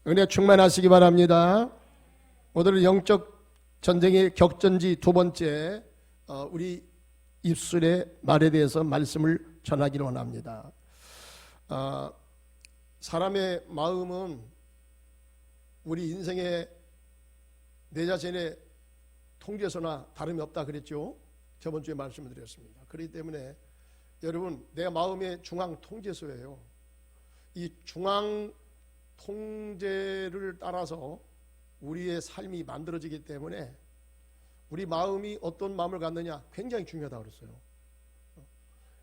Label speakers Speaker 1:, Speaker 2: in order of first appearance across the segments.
Speaker 1: 은혜 충만하시기 바랍니다. 오늘은 영적 전쟁의 격전지 두 번째 우리 입술의 말에 대해서 말씀을 전하기를 원합니다. 사람의 마음은 우리 인생의 내 자신의 통제소나 다름이 없다 그랬죠. 저번 주에 말씀을 드렸습니다. 그렇기 때문에 여러분, 내 마음의 중앙 통제소예요. 이 중앙 통제를 따라서 우리의 삶이 만들어지기 때문에 우리 마음이 어떤 마음을 갖느냐 굉장히 중요하다고 그랬어요.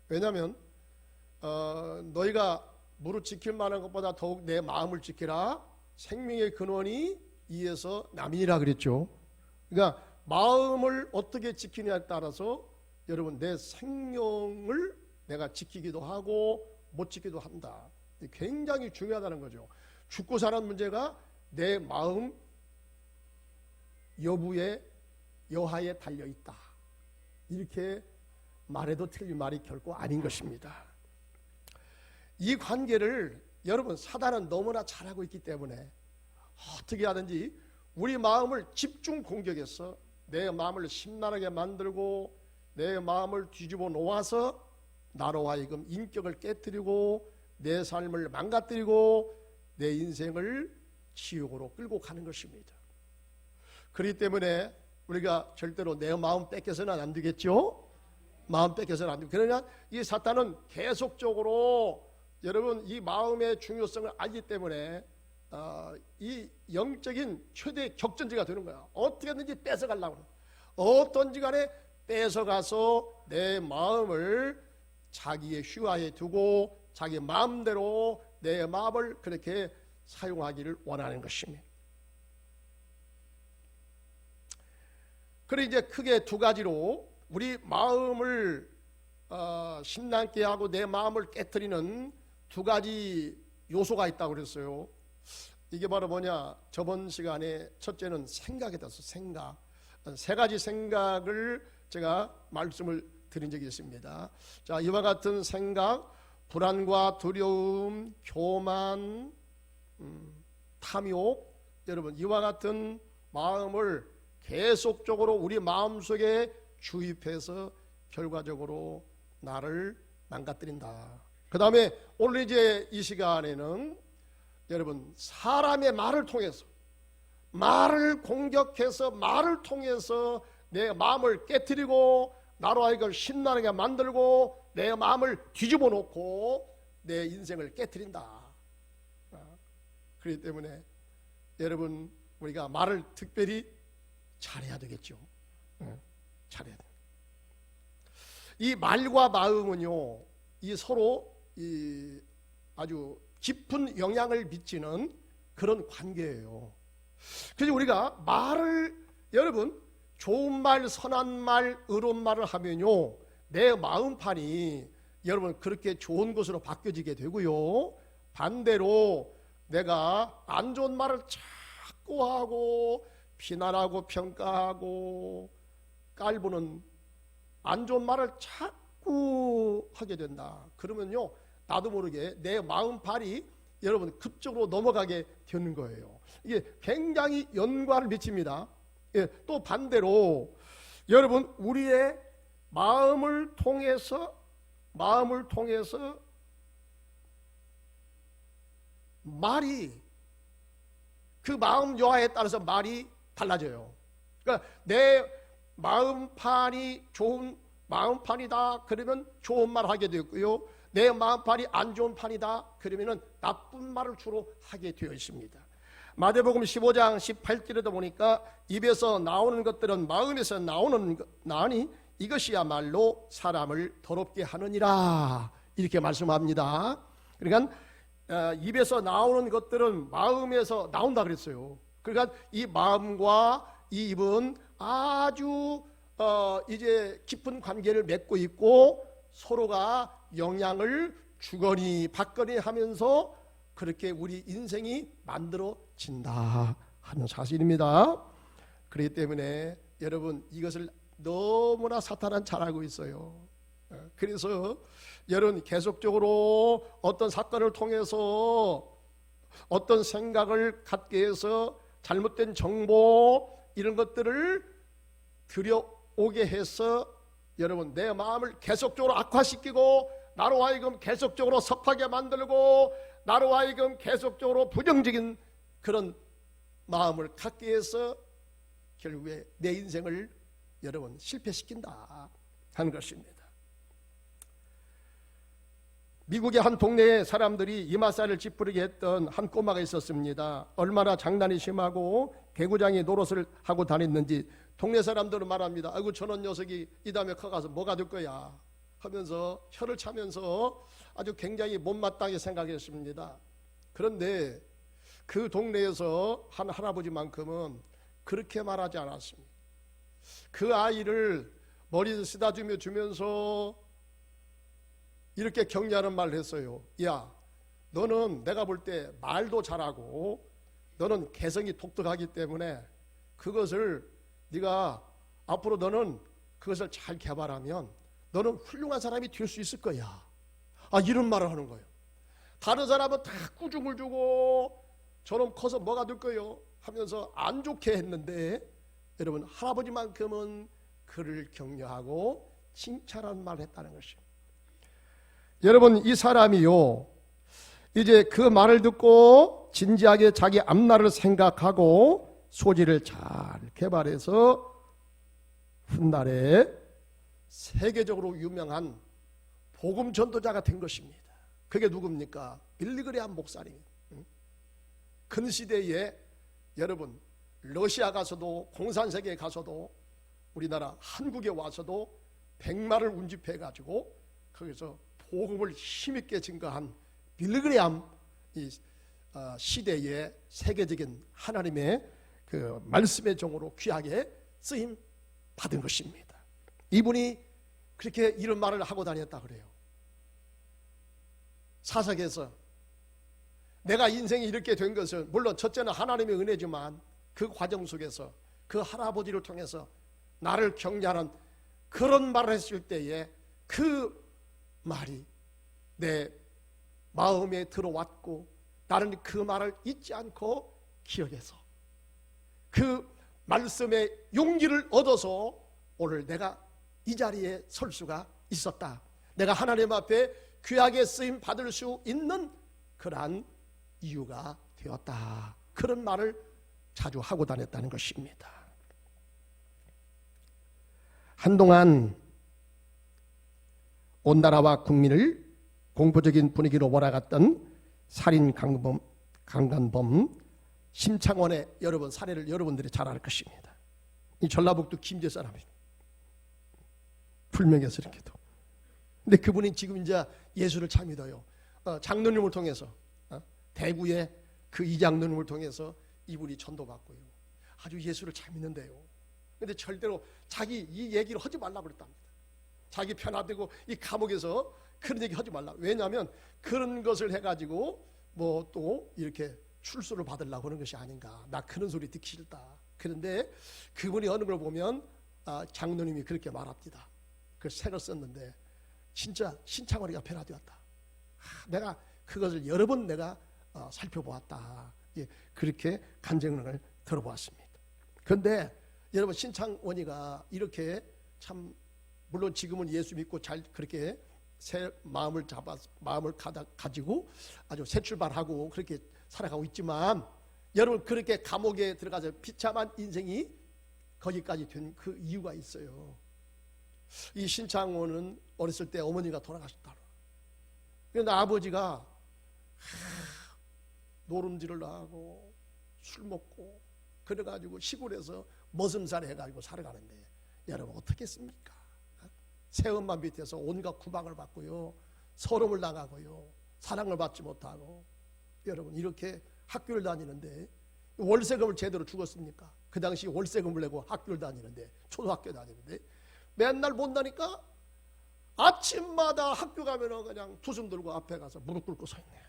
Speaker 1: 왜냐하면 너희가 무릇 지킬 만한 것보다 더욱 내 마음을 지키라. 생명의 근원이 이에서 남이니라 그랬죠. 그러니까 마음을 어떻게 지키느냐에 따라서 여러분 내 생명을 내가 지키기도 하고 못 지키기도 한다. 굉장히 중요하다는 거죠. 죽고 사는 문제가 내 마음 여하에 달려있다. 이렇게 말해도 틀린 말이 결코 아닌 것입니다. 이 관계를 여러분 사단은 너무나 잘하고 있기 때문에 어떻게 하든지 우리 마음을 집중 공격해서 내 마음을 심란하게 만들고 내 마음을 뒤집어 놓아서 나로 하여금 인격을 깨뜨리고 내 삶을 망가뜨리고 내 인생을 지옥으로 끌고 가는 것입니다. 그렇기 때문에 우리가 절대로 내 마음 뺏겨서는 안 되겠죠. 마음 뺏겨서는 안 되고, 그러나 이 사탄은 계속적으로 여러분 이 마음의 중요성을 알기 때문에 이 영적인 최대 격전지가 되는 거야. 어떻게든지 뺏어가려고, 어떤지 간에 뺏어가서 내 마음을 자기의 휘하에 두고 자기 마음대로 내 마음을 그렇게 사용하기를 원하는 것입니다. 그래 이제 크게 두 가지로 우리 마음을 심란케 하고 내 마음을 깨트리는 두 가지 요소가 있다고 그랬어요. 이게 바로 뭐냐? 저번 시간에 첫째는 생각에 대해서 생각. 세 가지 생각을 제가 말씀을 드린 적이 있습니다. 자, 이와 같은 생각, 불안과 두려움, 교만, 탐욕, 여러분 이와 같은 마음을 계속적으로 우리 마음속에 주입해서 결과적으로 나를 망가뜨린다. 그 다음에 오늘 이제 이 시간에는 여러분 사람의 말을 통해서, 말을 공격해서 말을 통해서 내 마음을 깨뜨리고 나로 하여금 신나게 만들고 내 마음을 뒤집어 놓고 내 인생을 깨뜨린다. 그렇기 때문에 여러분 우리가 말을 특별히 잘해야 되겠죠. 잘해야 돼. 이 말과 마음은요, 이 서로 아주 깊은 영향을 미치는 그런 관계예요. 그래서 우리가 말을 여러분 좋은 말, 선한 말, 의로운 말을 하면요 내 마음판이 여러분 그렇게 좋은 것으로 바뀌어지게 되고요, 반대로 내가 안 좋은 말을 자꾸 하고 비난하고 평가하고 깔보는 안 좋은 말을 자꾸 하게 된다. 그러면요 나도 모르게 내 마음판이 여러분 급적으로 넘어가게 되는 거예요. 이게 굉장히 연관을 미칩니다. 예, 또 반대로 여러분 우리의 마음을 통해서 말이 그 마음 여하에 따라서 말이 달라져요. 그러니까 내 마음판이 좋은 마음판이다 그러면 좋은 말 하게 되고요, 내 마음판이 안 좋은 판이다 그러면은 나쁜 말을 주로 하게 되어 있습니다. 마태복음 15장 18절에도 보니까 입에서 나오는 것들은 마음에서 나오니 이것이야말로 사람을 더럽게 하느니라, 이렇게 말씀합니다. 그러니까 입에서 나오는 것들은 마음에서 나온다 그랬어요. 그러니까 이 마음과 이 입은 아주 이제 깊은 관계를 맺고 있고 서로가 영향을 주거니 받거니 하면서 그렇게 우리 인생이 만들어진다 하는 사실입니다. 그렇기 때문에 여러분 이것을 너무나 사탄은 잘 알고 있어요. 그래서 여러분 계속적으로 어떤 사건을 통해서 어떤 생각을 갖게 해서 잘못된 정보 이런 것들을 들여오게 해서 여러분 내 마음을 계속적으로 악화시키고 나로 하여금 계속적으로 섭하게 만들고 나로 하여금 계속적으로 부정적인 그런 마음을 갖게 해서 결국에 내 인생을 여러분 실패시킨다 하는 것입니다. 미국의 한 동네에 사람들이 이마살을 찌푸리게 했던 한 꼬마가 있었습니다. 얼마나 장난이 심하고 개구장이 노릇을 하고 다녔는지 동네 사람들은 말합니다. 아이고 저런 녀석이 이 다음에 커가서 뭐가 될 거야 하면서 혀를 차면서 아주 굉장히 못마땅하게 생각했습니다. 그런데 그 동네에서 한 할아버지만큼은 그렇게 말하지 않았습니다. 그 아이를 머리를 쓰다듬어 주면서 이렇게 격려하는 말을 했어요. 야, 너는 내가 볼 때 말도 잘하고 너는 개성이 독특하기 때문에 그것을 네가 앞으로 너는 그것을 잘 개발하면 너는 훌륭한 사람이 될 수 있을 거야. 이런 말을 하는 거예요. 다른 사람은 다 꾸중을 주고 저놈 커서 뭐가 될 거요 하면서 안 좋게 했는데 여러분 할아버지만큼은 그를 격려하고 칭찬하는 말을 했다는 것입니다. 여러분 이 사람이요 이제 그 말을 듣고 진지하게 자기 앞날을 생각하고 소질을 잘 개발해서 훗날에 세계적으로 유명한 복음 전도자가 된 것입니다. 그게 누굽니까? 빌리그레암 목사님. 근 시대에 여러분 러시아 가서도 공산세계에 가서도 우리나라 한국에 와서도 백마를 운집해 가지고 거기서 복음을 힘있게 증거한 빌리그레암 시대의 세계적인 하나님의 그 말씀의 종으로 귀하게 쓰임 받은 것입니다. 이분이 그렇게 이런 말을 하고 다녔다 그래요. 사석에서 내가 인생이 이렇게 된 것은 물론 첫째는 하나님의 은혜지만 그 과정 속에서 그 할아버지를 통해서 나를 격려하는 그런 말을 했을 때에 그 말이 내 마음에 들어왔고 나는 그 말을 잊지 않고 기억해서 그 말씀의 용기를 얻어서 오늘 내가 이 자리에 설 수가 있었다. 내가 하나님 앞에 귀하게 쓰임 받을 수 있는 그러한 이유가 되었다. 그런 말을 자주 하고 다녔다는 것입니다. 한동안 온 나라와 국민을 공포적인 분위기로 몰아갔던 살인 강간범 심창원의 여러분 사례를 여러분들이 잘 알 것입니다. 이 전라북도 김제 사람입니다. 불명예서 이렇게도. 근데 그분이 지금 이제 예수를 참 믿어요. 장로님을 통해서 대구의 그 이장로님을 통해서 이분이 전도받고요. 아주 예수를 참 믿는데요. 근데 절대로 자기 이 얘기를 하지 말라고 그랬답니다. 자기 편하되고 이 감옥에서 그런 얘기 하지 말라. 왜냐하면 그런 것을 해가지고 뭐 또 이렇게 출소를 받으려고 하는 것이 아닌가. 나 그런 소리 듣기 싫다. 그런데 그분이 어느 걸 보면 장로님이 그렇게 말합니다. 그 책을 썼는데 진짜 신창원이가 변화되었다. 내가 그것을 여러 번 내가 살펴보았다. 예, 그렇게 간증을 들어보았습니다. 그런데 여러분 신창원이가 이렇게 참 물론 지금은 예수 믿고 잘 그렇게 새 마음을 가지고 아주 새 출발하고 그렇게 살아가고 있지만 여러분 그렇게 감옥에 들어가서 비참한 인생이 거기까지 된 그 이유가 있어요. 이 신창원은 어렸을 때 어머니가 돌아가셨다. 그런데 아버지가 노름질을 하고 술 먹고 그래가지고 시골에서 머슴살 해가지고 살아가는데 여러분 어떻겠습니까? 새엄마 밑에서 온갖 구박을 받고요, 서름을 당하고요, 사랑을 받지 못하고 여러분 이렇게 학교를 다니는데 월세금을 제대로 주었습니까? 그 당시 월세금을 내고 학교를 다니는데 초등학교 다니는데 맨날 본다니까 아침마다 학교 가면은 그냥 투숨 들고 앞에 가서 무릎 꿇고 서 있네.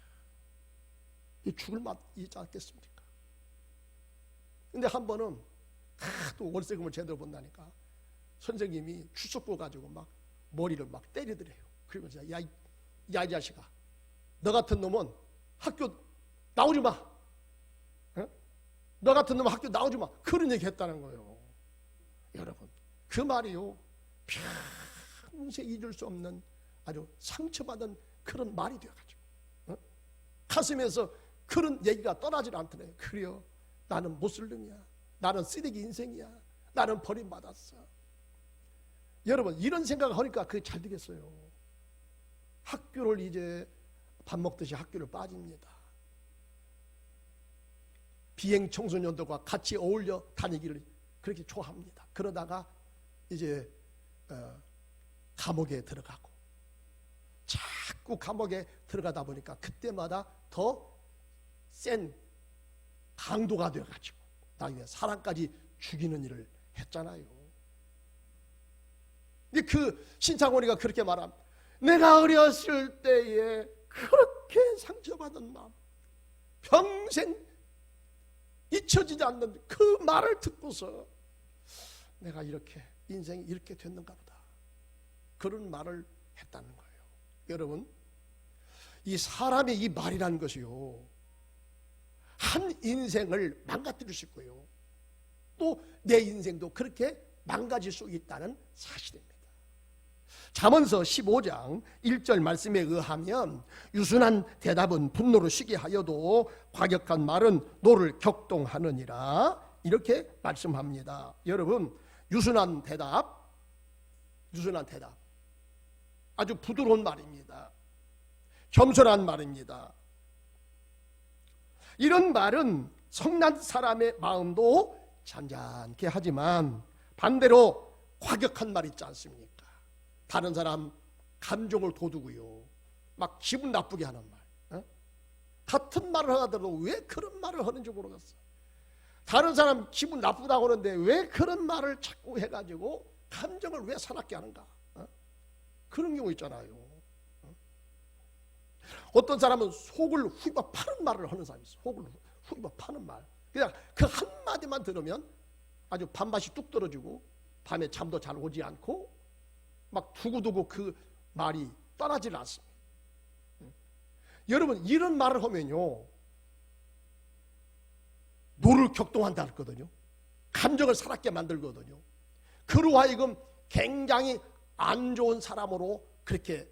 Speaker 1: 이 죽을 맛이지 않겠습니까? 근데 한 번은 또 월세금을 제대로 본다니까 선생님이 추석부 가지고 막 머리를 막 때리더래요. 그러면서 야 이 자식아, 너 같은 놈은 학교 나오지 마. 어? 너 같은 놈 학교 나오지 마. 그런 얘기 했다는 거예요. 여러분, 그 말이요, 평생 잊을 수 없는 아주 상처받은 그런 말이 되어가지고, 어? 가슴에서 그런 얘기가 떠나질 않더래요. 그래요, 나는 못쓸 놈이야. 나는 쓰레기 인생이야. 나는 버림받았어. 여러분, 이런 생각을 하니까 그게 잘 되겠어요. 학교를 이제 밥 먹듯이 학교를 빠집니다. 비행 청소년들과 같이 어울려 다니기를 그렇게 좋아합니다. 그러다가 이제 감옥에 들어가고, 자꾸 감옥에 들어가다 보니까 그때마다 더 센 강도가 되어가지고 나중에 사람까지 죽이는 일을 했잖아요. 근데 그 신창원이가 그렇게 말합니다. 내가 어렸을 때에 그렇게 상처받은 마음, 평생 잊혀지지 않는 그 말을 듣고서 내가 이렇게 인생이 이렇게 됐는가 보다, 그런 말을 했다는 거예요. 여러분, 이 사람의 이 말이라는 것이요, 한 인생을 망가뜨릴 수 있고요, 또 내 인생도 그렇게 망가질 수 있다는 사실입니다. 잠언서 15장 1절 말씀에 의하면 유순한 대답은 분노를 쉬게 하여도 과격한 말은 노를 격동하느니라, 이렇게 말씀합니다. 여러분, 유순한 대답 아주 부드러운 말입니다. 겸손한 말입니다. 이런 말은 성난 사람의 마음도 잔잔케 하지만 반대로 과격한 말 있지 않습니까? 다른 사람 감정을 돋우고요, 막 기분 나쁘게 하는 말. 같은 말을 하더라도 왜 그런 말을 하는지 모르겠어. 다른 사람 기분 나쁘다고 하는데 왜 그런 말을 자꾸 해가지고 감정을 왜 사납게 하는가? 그런 경우 있잖아요. 어떤 사람은 속을 후벼 파는 말을 하는 사람이 있어. 속을 후벼 파는 말. 그냥 그 한마디만 들으면 아주 밥맛이 뚝 떨어지고 밤에 잠도 잘 오지 않고 막 두고두고 그 말이 떠나질 않습니다. 여러분, 이런 말을 하면요, 노를 격동한다 했거든요. 감정을 사납게 만들거든요. 그로 하여금 굉장히 안 좋은 사람으로 그렇게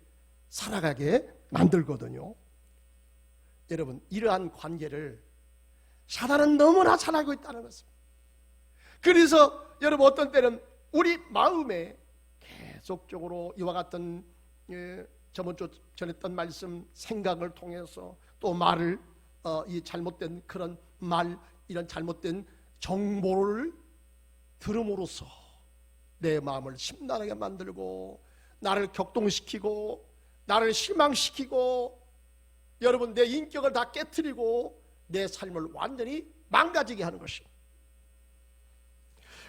Speaker 1: 살아가게 만들거든요. 여러분, 이러한 관계를 사단은 너무나 잘 알고 있다는 것입니다. 그래서 여러분, 어떤 때는 우리 마음에 계속적으로 이와 같은 저번 주 전했던 말씀, 생각을 통해서 또 말을 이 잘못된 그런 말, 이런 잘못된 정보를 들음으로써 내 마음을 심란하게 만들고 나를 격동시키고 나를 실망시키고, 여러분, 내 인격을 다 깨트리고 내 삶을 완전히 망가지게 하는 것입니다.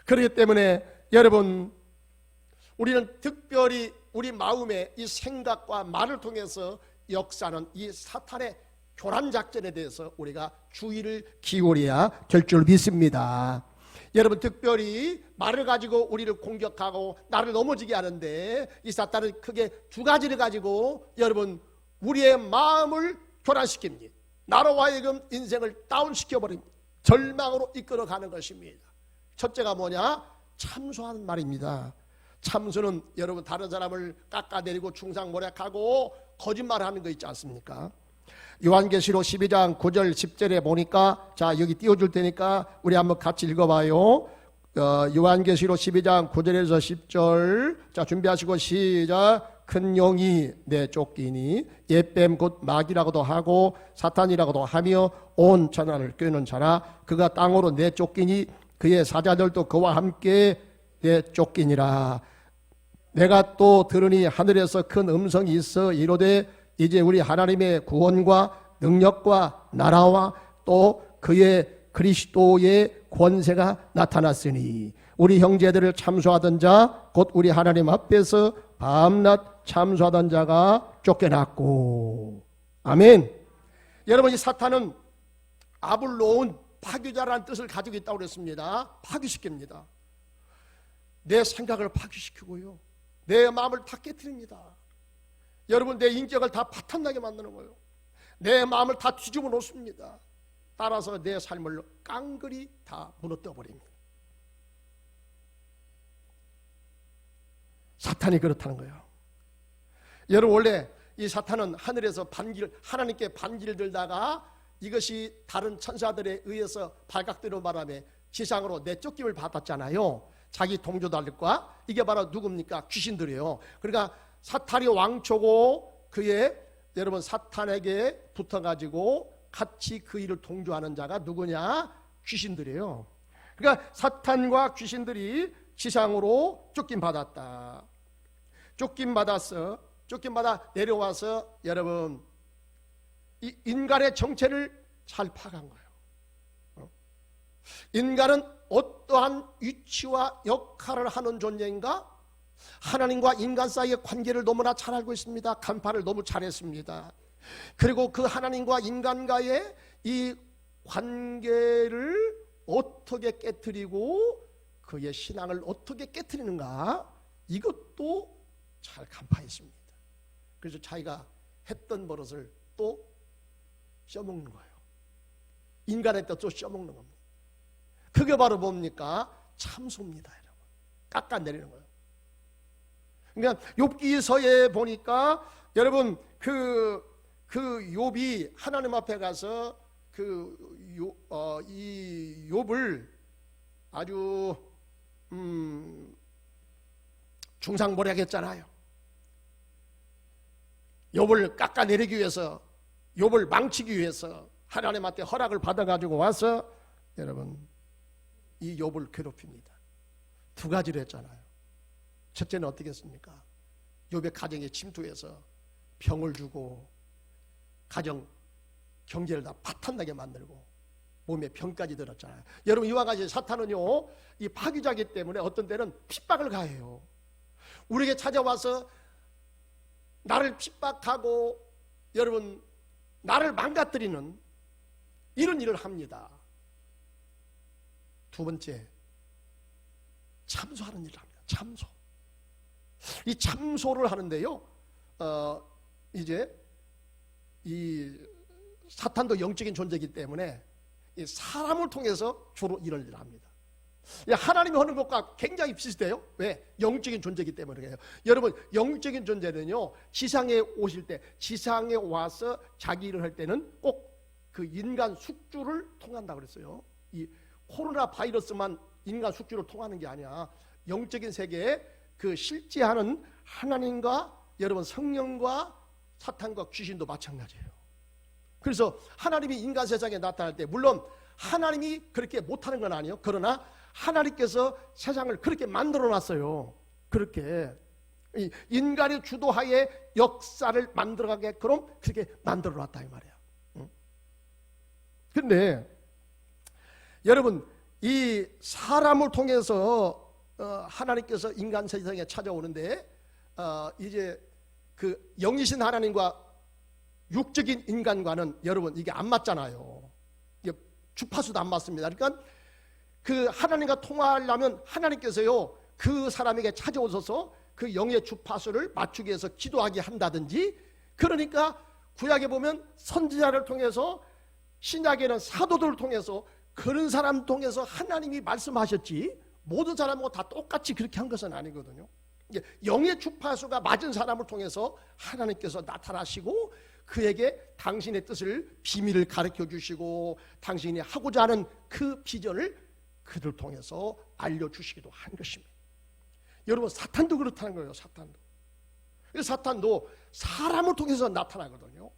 Speaker 1: 그렇기 때문에 여러분, 우리는 특별히 우리 마음의 이 생각과 말을 통해서 역사하는 이 사탄의 교란 작전에 대해서 우리가 주의를 기울여야 될 줄 믿습니다. 여러분, 특별히 말을 가지고 우리를 공격하고 나를 넘어지게 하는데, 이 사탄은 크게 두 가지를 가지고 여러분 우리의 마음을 교란시킵니다. 나로 하여금 인생을 다운시켜버립니다. 절망으로 이끌어가는 것입니다. 첫째가 뭐냐? 참소하는 말입니다. 참소는 여러분 다른 사람을 깎아내리고 중상모략하고 거짓말하는 거 있지 않습니까? 요한계시록 12장 9절 10절에 보니까, 자, 여기 띄워줄 테니까 우리 한번 같이 읽어봐요. 요한계시록 12장 9절에서 10절. 자, 준비하시고 시작. 큰 용이 내쫓기니 옛뱀 곧 마귀라고도 하고 사탄이라고도 하며 온 천하를 꿰는 자라. 그가 땅으로 내쫓기니 그의 사자들도 그와 함께 내쫓기니라. 내가 또 들으니 하늘에서 큰 음성이 있어 이르되 이제 우리 하나님의 구원과 능력과 나라와 또 그의 그리스도의 권세가 나타났으니 우리 형제들을 참소하던 자 곧 우리 하나님 앞에서 밤낮 참소하던 자가 쫓겨났고. 아멘. 여러분, 이 사탄은 아블로온, 파괴자라는 뜻을 가지고 있다고 그랬습니다. 파괴시킵니다. 내 생각을 파괴시키고요, 내 마음을 다 깨트립니다. 여러분, 내 인격을 다 파탄나게 만드는 거예요. 내 마음을 다 뒤집어 놓습니다. 따라서 내 삶을 깡그리 다 무너뜨려 버립니다. 사탄이 그렇다는 거예요. 여러분, 원래 이 사탄은 하늘에서 하나님께 반기를 들다가 이것이 다른 천사들에 의해서 발각되는 바람에 지상으로 내쫓김을 받았잖아요. 자기 동료들과. 이게 바로 누굽니까? 귀신들이에요. 그러니까 사탄이 왕초고 그의 여러분 사탄에게 붙어가지고 같이 그 일을 동조하는 자가 누구냐? 귀신들이에요. 그러니까 사탄과 귀신들이 지상으로 쫓김받았다. 쫓김받아 내려와서 여러분 이 인간의 정체를 잘 파악한 거예요. 인간은 어떠한 위치와 역할을 하는 존재인가? 하나님과 인간 사이의 관계를 너무나 잘 알고 있습니다. 간파를 너무 잘했습니다. 그리고 그 하나님과 인간과의 이 관계를 어떻게 깨트리고 그의 신앙을 어떻게 깨트리는가, 이것도 잘 간파했습니다. 그래서 자기가 했던 버릇을 또 껴먹는 거예요. 인간의 뜻도 껴먹는 겁니다. 그게 바로 뭡니까? 참소입니다, 여러분. 깎아내리는 거예요. 그러니까 욥기서에 보니까 여러분 그 욥이 하나님 앞에 가서 이 욥을 아주 중상모략했잖아요. 욥을 깎아내리기 위해서, 욥을 망치기 위해서 하나님한테 허락을 받아가지고 와서 여러분 이 욥을 괴롭힙니다. 두 가지를 했잖아요. 첫째는 어떻게 했습니까? 욥의 가정에 침투해서 병을 주고 가정 경제를 다 파탄나게 만들고 몸에 병까지 들었잖아요. 여러분, 이와 같이 사탄은요, 이 파기자기 때문에 어떤 때는 핍박을 가해요. 우리에게 찾아와서 나를 핍박하고 여러분 나를 망가뜨리는 이런 일을 합니다. 두 번째, 참소하는 일을 합니다. 참소. 이 참소를 하는데요, 이제 이 사탄도 영적인 존재이기 때문에 이 사람을 통해서 주로 이런 일을 합니다. 하나님이 하는 것과 굉장히 비슷해요. 왜? 영적인 존재이기 때문에 그래요. 여러분, 영적인 존재는요, 지상에 오실 때, 지상에 와서 자기 일을 할 때는 꼭 그 인간 숙주를 통한다고 그랬어요. 이 코로나 바이러스만 인간 숙주를 통하는 게 아니야. 영적인 세계에 그 실제하는 하나님과 여러분 성령과 사탄과 귀신도 마찬가지예요. 그래서 하나님이 인간 세상에 나타날 때, 물론 하나님이 그렇게 못하는 건 아니에요. 그러나 하나님께서 세상을 그렇게 만들어 놨어요. 그렇게 인간의 주도하에 역사를 만들어가게 그렇게 만들어 놨다 이 말이에요. 그런데 여러분, 이 사람을 통해서 하나님께서 인간 세상에 찾아오는데, 이제 그 영이신 하나님과 육적인 인간과는 여러분 이게 안 맞잖아요. 이게 주파수도 안 맞습니다. 그러니까 그 하나님과 통화하려면 하나님께서요 그 사람에게 찾아오셔서 그 영의 주파수를 맞추기 위해서 기도하게 한다든지, 그러니까 구약에 보면 선지자를 통해서, 신약에는 사도들을 통해서, 그런 사람 통해서 하나님이 말씀하셨지 모든 사람하고 다 똑같이 그렇게 한 것은 아니거든요. 영의 주파수가 맞은 사람을 통해서 하나님께서 나타나시고 그에게 당신의 뜻을, 비밀을 가르쳐 주시고 당신이 하고자 하는 그 비전을 그들 통해서 알려주시기도 한 것입니다. 여러분, 사탄도 그렇다는 거예요. 사탄도 사람을 통해서 나타나거든요.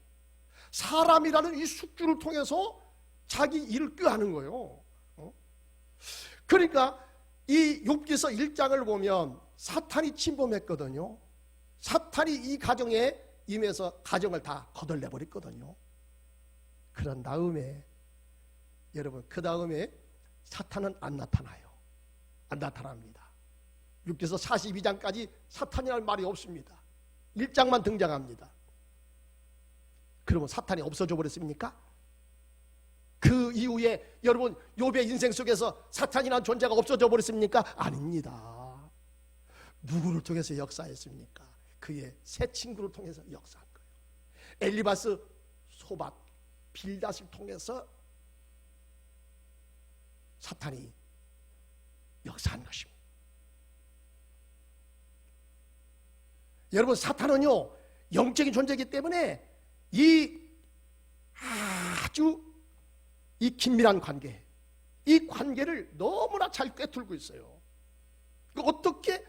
Speaker 1: 사람이라는 이 숙주를 통해서 자기 일을 꾀하는 거예요. 그러니까 이 욥기서 1장을 보면 사탄이 침범했거든요. 사탄이 이 가정에 임해서 가정을 다 거덜내버렸거든요. 그런 다음에 여러분, 그 다음에 사탄은 안 나타나요. 안 나타납니다. 욥기서 42장까지 사탄이라는 말이 없습니다. 1장만 등장합니다. 그러면 사탄이 없어져 버렸습니까? 그 이후에 여러분 욥의 인생 속에서 사탄이라는 존재가 없어져 버렸습니까? 아닙니다. 누구를 통해서 역사했습니까? 그의 새 친구를 통해서 역사한 거예요. 엘리바스 소밧, 빌닷을 통해서 사탄이 역사한 것입니다. 여러분, 사탄은요 영적인 존재이기 때문에 이 아주 이 긴밀한 관계, 이 관계를 너무나 잘 꿰뚫고 있어요. 어떻게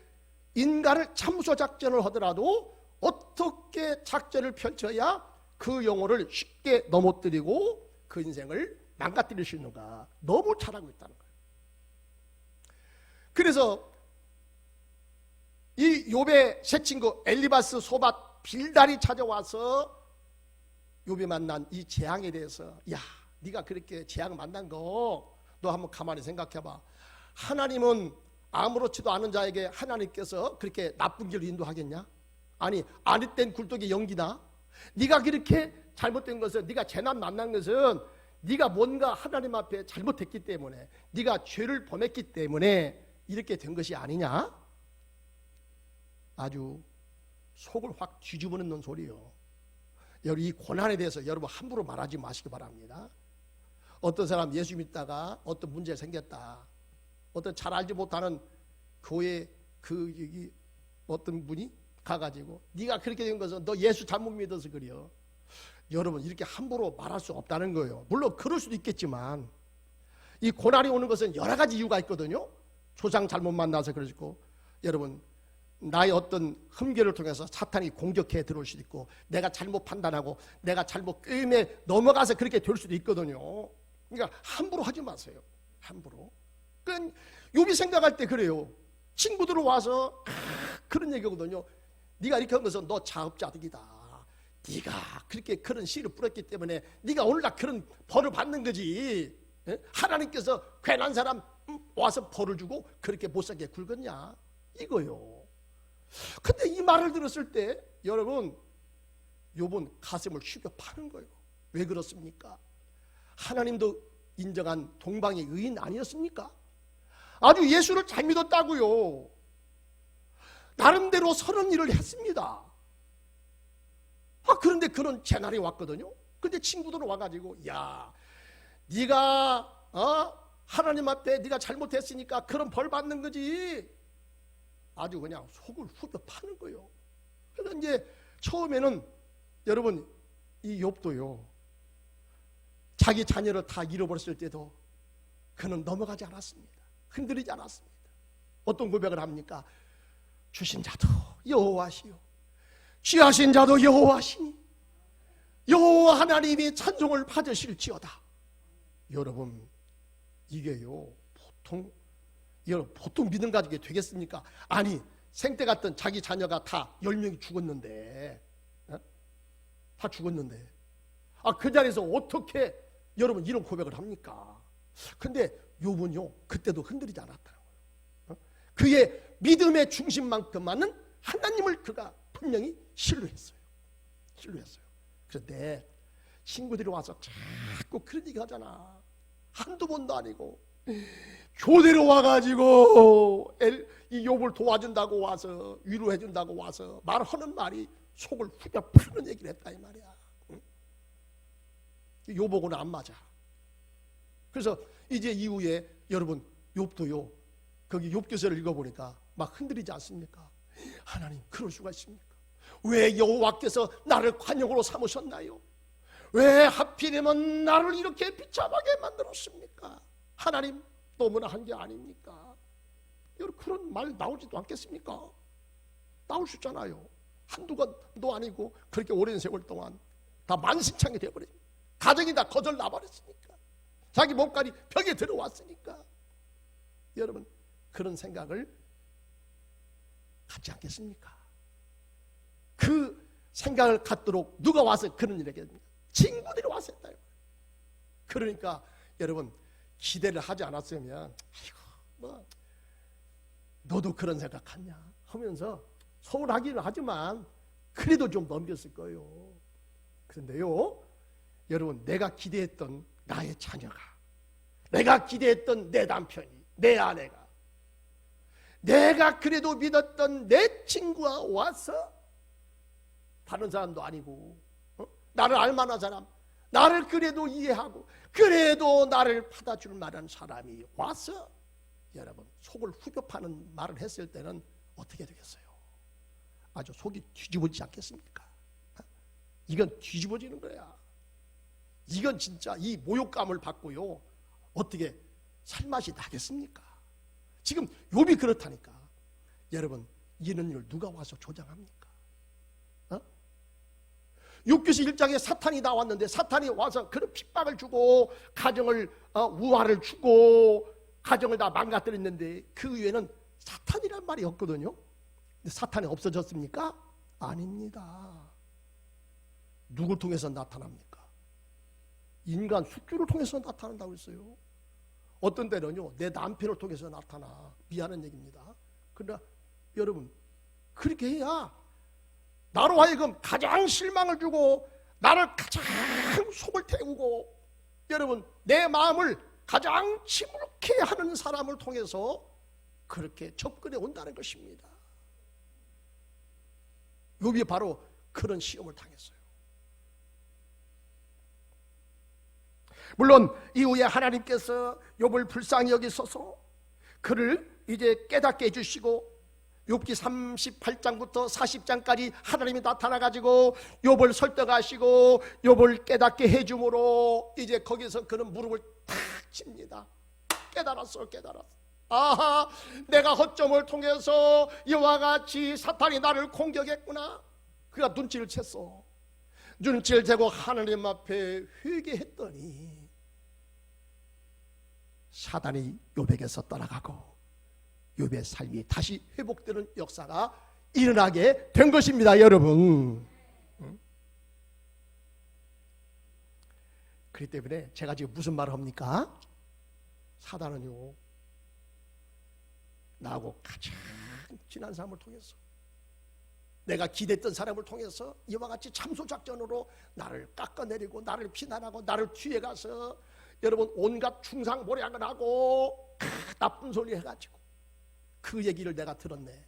Speaker 1: 인간을 참수호 작전을 하더라도 어떻게 작전을 펼쳐야 그 영혼을 쉽게 넘어뜨리고 그 인생을 망가뜨릴 수 있는가 너무 잘하고 있다는 거예요. 그래서 이 욥의 새 친구 엘리바스, 소밧, 빌달이 찾아와서 욥이 만난 이 재앙에 대해서, 야, 네가 그렇게 재앙을 만난 거 너 한번 가만히 생각해봐. 하나님은 아무렇지도 않은 자에게 하나님께서 그렇게 나쁜 길로 인도하겠냐? 아니, 아랫된 굴뚝에 연기나? 네가 그렇게 잘못된 것은, 네가 재난 만난 것은 네가 뭔가 하나님 앞에 잘못했기 때문에, 네가 죄를 범했기 때문에 이렇게 된 것이 아니냐? 아주 속을 확 뒤집어 놓는 소리요. 여러분, 이 고난에 대해서 여러분 함부로 말하지 마시기 바랍니다. 어떤 사람 예수 믿다가 어떤 문제 생겼다, 어떤 잘 알지 못하는 교회 그 어떤 분이 가가지고 네가 그렇게 된 것은 너 예수 잘못 믿어서 그래요. 여러분, 이렇게 함부로 말할 수 없다는 거예요. 물론 그럴 수도 있겠지만 이 고난이 오는 것은 여러 가지 이유가 있거든요. 조상 잘못 만나서 그럴 수 있고, 여러분 나의 어떤 흠결을 통해서 사탄이 공격해 들어올 수도 있고, 내가 잘못 판단하고 내가 잘못 꾀임에 넘어가서 그렇게 될 수도 있거든요. 그러니까 함부로 하지 마세요. 함부로. 그러니까 욥이 생각할 때 그래요. 친구들 와서 그런 얘기거든요. 네가 이렇게 한 것은 너 자업자득이다. 네가 그렇게 그런 씨를 뿌렸기 때문에 네가 오늘날 그런 벌을 받는 거지. 하나님께서 괜한 사람 와서 벌을 주고 그렇게 못살게 굴겠냐, 이거요. 근데 이 말을 들었을 때 여러분, 욥은 가슴을 휘겨 파는 거예요. 왜 그렇습니까? 하나님도 인정한 동방의 의인 아니었습니까? 아주 예수를 잘 믿었다고요. 나름대로 선한 일을 했습니다. 그런데 그런 재난이 왔거든요. 근데 친구들은 와가지고, 야, 네가 하나님 앞에 네가 잘못했으니까 그런 벌 받는 거지. 아주 그냥 속을 후벼 파는 거예요. 그래서 이제 처음에는 여러분, 이 욥도요, 자기 자녀를 다 잃어버렸을 때도 그는 넘어가지 않았습니다. 흔들리지 않았습니다. 어떤 고백을 합니까? 주신 자도 여호와시요, 취하신 자도 여호와시니 여호와 하나님이 찬송을 받으실지어다. 여러분, 이게요 보통 믿음 가지게 되겠습니까? 아니, 생때 같던 자기 자녀가 다 10명이 죽었는데, 다 죽었는데, 그 자리에서 어떻게 여러분 이런 고백을 합니까? 근데 욥은요 그때도 흔들리지 않았다는 거예요. 그의 믿음의 중심만큼만은 하나님을 그가 분명히 신뢰했어요. 그런데 친구들이 와서 자꾸 그런 얘기 하잖아. 한두 번도 아니고 교대로 와가지고 이 욥을 도와준다고 와서, 위로해준다고 와서 말하는 말이 속을 후벼 파는 얘기를 했다 이 말이야. 욥하고는 안 맞아. 그래서 이제 이후에 여러분, 욥도요 거기 욥기서를 읽어보니까 막 흔들리지 않습니까? 하나님, 그럴 수가 있습니까? 왜 여호와께서 나를 관용으로 삼으셨나요? 왜 하필이면 나를 이렇게 비참하게 만들었습니까? 하나님, 너무나 한 게 아닙니까? 여러분, 그런 말 나오지도 않겠습니까? 나올 수 있잖아요. 한두 번도 아니고 그렇게 오랜 세월 동안 다 만신창이 되어버립니다. 가정이 다 거절 나버렸으니까, 자기 몸까지 벽에 들어왔으니까. 여러분, 그런 생각을 갖지 않겠습니까? 그 생각을 갖도록 누가 와서 그런 일을 했겠습니까? 친구들이 와서 했다. 그러니까 여러분, 기대를 하지 않았으면 아이고 뭐 너도 그런 생각하냐 하면서 서운하기는 하지만 그래도 좀 넘겼을 거예요. 그런데요 여러분, 내가 기대했던 나의 자녀가, 내가 기대했던 내 남편이, 내 아내가, 내가 그래도 믿었던 내 친구가 와서, 다른 사람도 아니고 나를 알만한 사람, 나를 그래도 이해하고 그래도 나를 받아줄 만한 사람이 와서 여러분 속을 후벼 파는 말을 했을 때는 어떻게 되겠어요? 아주 속이 뒤집어지지 않겠습니까? 이건 뒤집어지는 거야. 이건 진짜 이 모욕감을 받고요, 어떻게 살맛이 나겠습니까? 지금 욥이 그렇다니까. 여러분, 이런 일 누가 와서 조장합니까? 욥기서 1장에 사탄이 나왔는데 사탄이 와서 그런 핍박을 주고 가정을 우화를 주고 가정을 다 망가뜨렸는데 그 위에는 사탄이란 말이 없거든요. 근데 사탄이 없어졌습니까? 아닙니다. 누굴 통해서 나타납니까? 인간 숙주를 통해서 나타난다고 했어요. 어떤 때는요, 내 남편을 통해서 나타나. 미안한 얘기입니다. 그러나 여러분, 그렇게 해야 나로 하여금 가장 실망을 주고 나를 가장 속을 태우고 여러분 내 마음을 가장 침울케 하는 사람을 통해서 그렇게 접근해 온다는 것입니다. 욥이 바로 그런 시험을 당했어요. 물론 이후에 하나님께서 욥을 불쌍히 여기소서 그를 이제 깨닫게 해주시고 욥기 38장부터 40장까지 하나님이 나타나가지고 욥을 설득하시고 욥을 깨닫게 해줌으로 이제 거기서 그는 무릎을 탁 칩니다. 깨달았어. 아하, 내가 허점을 통해서 이와 같이 사탄이 나를 공격했구나. 그가 눈치를 챘어. 눈치를 채고 하나님 앞에 회개했더니 사단이 욥에게서 떠나가고 욥의 삶이 다시 회복되는 역사가 일어나게 된 것입니다, 여러분. 그렇기 때문에 제가 지금 무슨 말을 합니까? 사단은요, 나하고 가장 친한 사람을 통해서 내가 기대했던 사람을 통해서 이와 같이 참소작전으로 나를 깎아내리고 나를 비난하고 나를 뒤에 가서 여러분 온갖 충상모략을 하고 나쁜 소리 해가지고 그 얘기를 내가 들었네.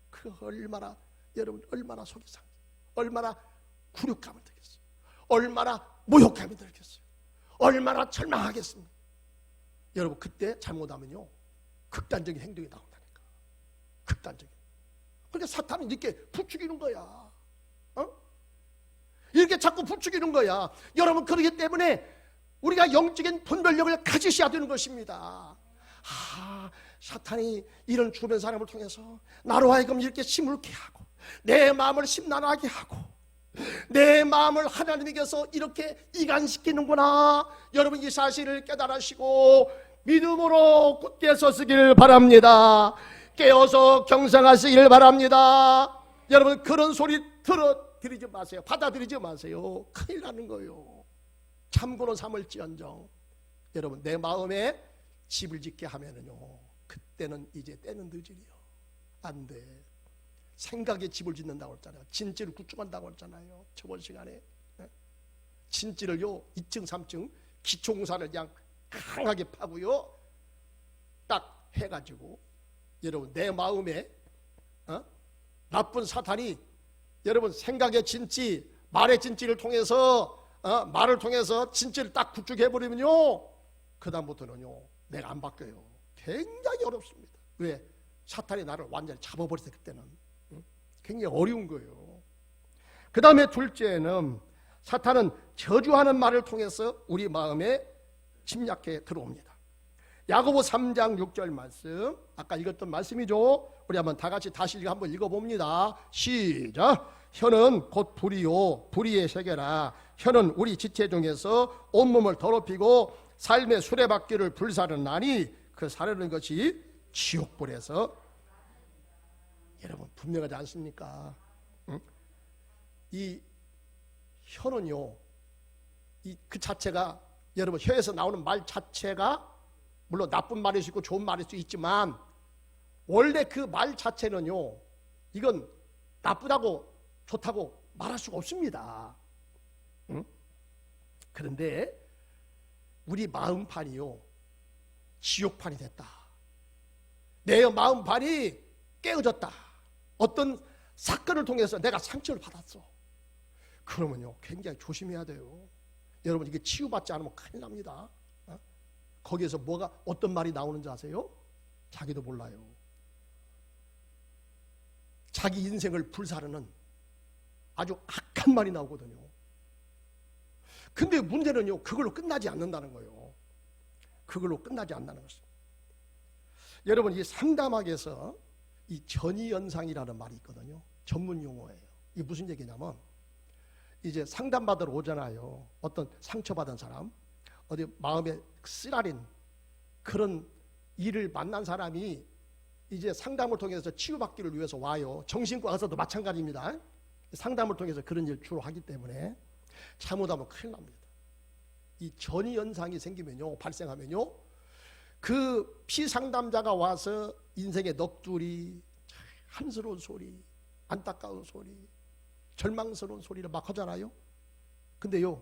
Speaker 1: 그 얼마나 여러분 얼마나 속이 상해, 얼마나 굴욕감을 들겠어요, 얼마나 모욕감이 들겠어요, 얼마나 절망하겠습니까? 여러분 그때 잘못하면요 극단적인 행동이 나온다니까. 극단적인. 그러니까 사탄은 이렇게 부추기는 거야. 이렇게 자꾸 부추기는 거야. 여러분 그렇기 때문에 우리가 영적인 분별력을 가지셔야 되는 것입니다. 사탄이 이런 주변 사람을 통해서 나로 하여금 이렇게 시물게 하고 내 마음을 심란하게 하고 내 마음을 하나님께서 이렇게 이간시키는구나. 여러분 이 사실을 깨달으시고 믿음으로 굳게 서시길 바랍니다. 깨어서 경상하시길 바랍니다. 여러분 그런 소리 들어드리지 마세요. 받아들이지 마세요. 큰일 나는 거예요. 참고로 삼을지언정 여러분 내 마음에 집을 짓게 하면은요 그때는 이제 때는 늦으리요. 안 돼. 생각에 집을 짓는다고 했잖아요. 진지를 구축한다고 했잖아요. 저번 시간에 진지를요 2층 3층 기초공사를 그냥 강하게 파고요 딱 해가지고 여러분 내 마음에 나쁜 사탄이 여러분 생각의 진지 말의 진지를 통해서 말을 통해서 진지를 딱 구축해버리면요 그 다음부터는요 내가 안 바뀌어요. 굉장히 어렵습니다. 왜? 사탄이 나를 완전히 잡아버렸을 그때는 굉장히 어려운 거예요. 그 다음에 둘째는 사탄은 저주하는 말을 통해서 우리 마음에 침략해 들어옵니다. 야고보 3장 6절 말씀, 아까 읽었던 말씀이죠. 우리 한번 다 같이 다시 한번 읽어봅니다. 시작. 혀는 곧 불이요 불의의 세계라. 혀는 우리 지체 중에서 온몸을 더럽히고 삶의 수레바퀴를 불사르나니 그 사르는 것이 지옥불에서. 여러분 분명하지 않습니까? 이 혀는요 그 자체가 여러분 혀에서 나오는 말 자체가 물론 나쁜 말일 수 있고 좋은 말일 수 있지만 원래 그 말 자체는요 이건 나쁘다고 좋다고 말할 수가 없습니다. 그런데 우리 마음판이요 지옥판이 됐다. 내 마음판이 깨어졌다. 어떤 사건을 통해서 내가 상처를 받았어. 그러면요 굉장히 조심해야 돼요. 여러분 이게 치유받지 않으면 큰일 납니다. 거기에서 뭐가 어떤 말이 나오는지 아세요? 자기도 몰라요. 자기 인생을 불사르는 아주 악한 말이 나오거든요. 근데 문제는요, 그걸로 끝나지 않는다는 거예요. 그걸로 끝나지 않는다는 것입니다. 여러분, 이 상담학에서 이 전이현상이라는 말이 있거든요. 전문 용어예요. 이게 무슨 얘기냐면, 이제 상담받으러 오잖아요. 어떤 상처받은 사람, 어디 마음에 쓰라린 그런 일을 만난 사람이 이제 상담을 통해서 치유받기를 위해서 와요. 정신과 의사도 마찬가지입니다. 상담을 통해서 그런 일을 주로 하기 때문에 잘못하면 큰일 납니다. 이 전이현상이 생기면요, 발생하면요, 그 피상담자가 와서 인생의 넋두리, 한스러운 소리, 안타까운 소리, 절망스러운 소리를 막 하잖아요. 근데요,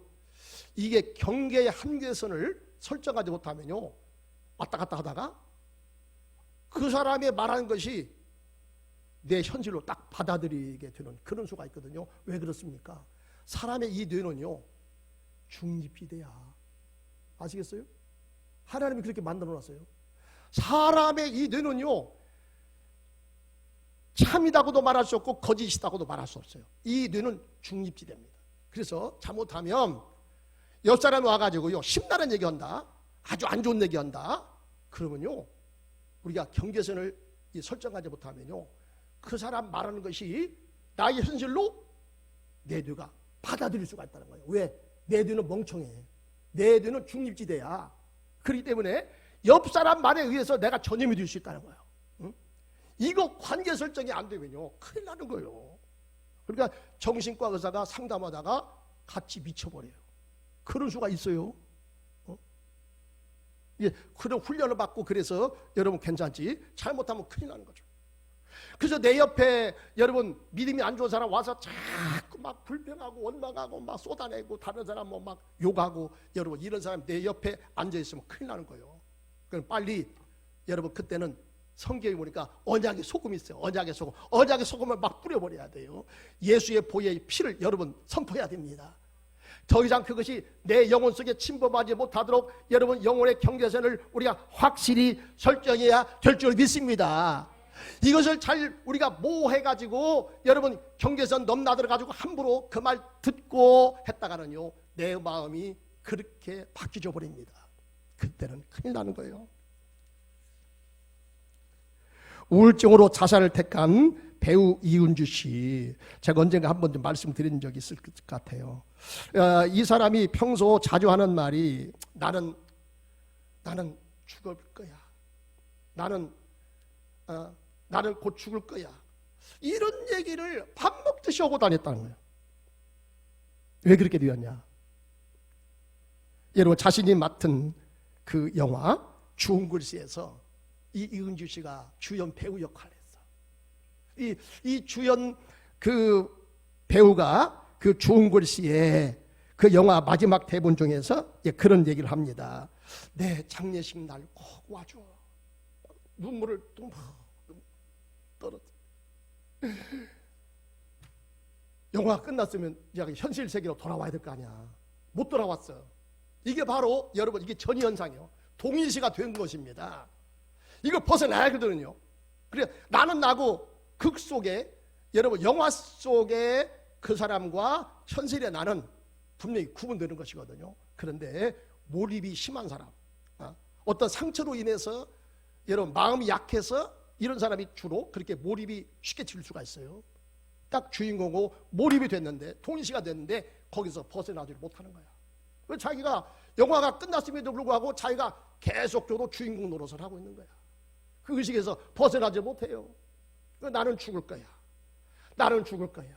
Speaker 1: 이게 경계의 한계선을 설정하지 못하면요, 왔다 갔다 하다가 그 사람이 말하는 것이 내 현실로 딱 받아들이게 되는 그런 수가 있거든요. 왜 그렇습니까? 사람의 이 뇌는요, 중립지대야. 아시겠어요? 하나님이 그렇게 만들어 놨어요. 사람의 이 뇌는요, 참이다고도 말할 수 없고 거짓이다고도 말할 수 없어요. 이 뇌는 중립지대입니다. 그래서 잘못하면 옆 사람이 와가지고요, 심나는 얘기한다, 아주 안 좋은 얘기한다, 그러면요, 우리가 경계선을 설정하지 못하면요, 그 사람 말하는 것이 나의 현실로 내 뇌가 받아들일 수가 있다는 거예요. 왜? 내 뇌는 멍청해. 내 뇌는 중립지대야. 그렇기 때문에 옆 사람 말에 의해서 내가 전염이 될 수 있다는 거예요. 응? 이거 관계 설정이 안 되면요, 큰일 나는 거예요. 그러니까 정신과 의사가 상담하다가 같이 미쳐버려요. 그런 수가 있어요. 예, 그런 훈련을 받고 그래서 여러분 괜찮지? 잘못하면 큰일 나는 거죠. 그래서 내 옆에 여러분 믿음이 안 좋은 사람 와서 자꾸 막 불평하고 원망하고 막 쏟아내고 다른 사람 뭐 막 욕하고, 여러분 이런 사람 내 옆에 앉아 있으면 큰일 나는 거예요. 그럼 빨리 여러분 그때는 성경에 보니까 언약의 소금이 있어요. 언약의 소금. 언약의 소금을 막 뿌려버려야 돼요. 예수의 보혈의 피를 여러분 선포해야 됩니다. 더 이상 그것이 내 영혼 속에 침범하지 못하도록 여러분 영혼의 경계선을 우리가 확실히 설정해야 될 줄 믿습니다. 이것을 잘 우리가 모호해가지고 여러분 경계선 넘나들어가지고 함부로 그 말 듣고 했다가는요, 내 마음이 그렇게 바뀌어 버립니다. 그때는 큰일 나는 거예요. 우울증으로 자살을 택한 배우 이은주 씨, 제가 언젠가 한번 좀 말씀드린 적이 있을 것 같아요. 이 사람이 평소 자주 하는 말이 나는 죽을 거야. 나는 곧 죽을 거야. 이런 얘기를 밥 먹듯이 하고 다녔다는 거예요. 왜 그렇게 되었냐? 여러분 자신이 맡은 그 영화 주홍 글씨에서 이은주 씨가 주연 배우 역할을 했어. 이 주연 그 배우가 그 주홍 글씨의 그 영화 마지막 대본 중에서 그런 얘기를 합니다. 내 장례식 날 꼭 와줘. 눈물을 또 떨어져. 영화가 끝났으면 이제 현실 세계로 돌아와야 될 거 아니야. 못 돌아왔어. 이게 바로 여러분 이게 전이현상이요. 동일시가 된 것입니다. 이걸 벗어나야 하거든요. 그래 나는 나고 극 속에 여러분 영화 속에 그 사람과 현실의 나는 분명히 구분되는 것이거든요. 그런데 몰입이 심한 사람, 어떤 상처로 인해서 여러분 마음이 약해서 이런 사람이 주로 그렇게 몰입이 쉽게 될 수가 있어요. 딱 주인공으로 몰입이 됐는데 동일시가 됐는데 거기서 벗어나지 못하는 거야. 왜? 자기가 영화가 끝났음에도 불구하고 자기가 계속적으로 주인공 노릇을 하고 있는 거야. 그 의식에서 벗어나지 못해요. 나는 죽을 거야. 나는 죽을 거야.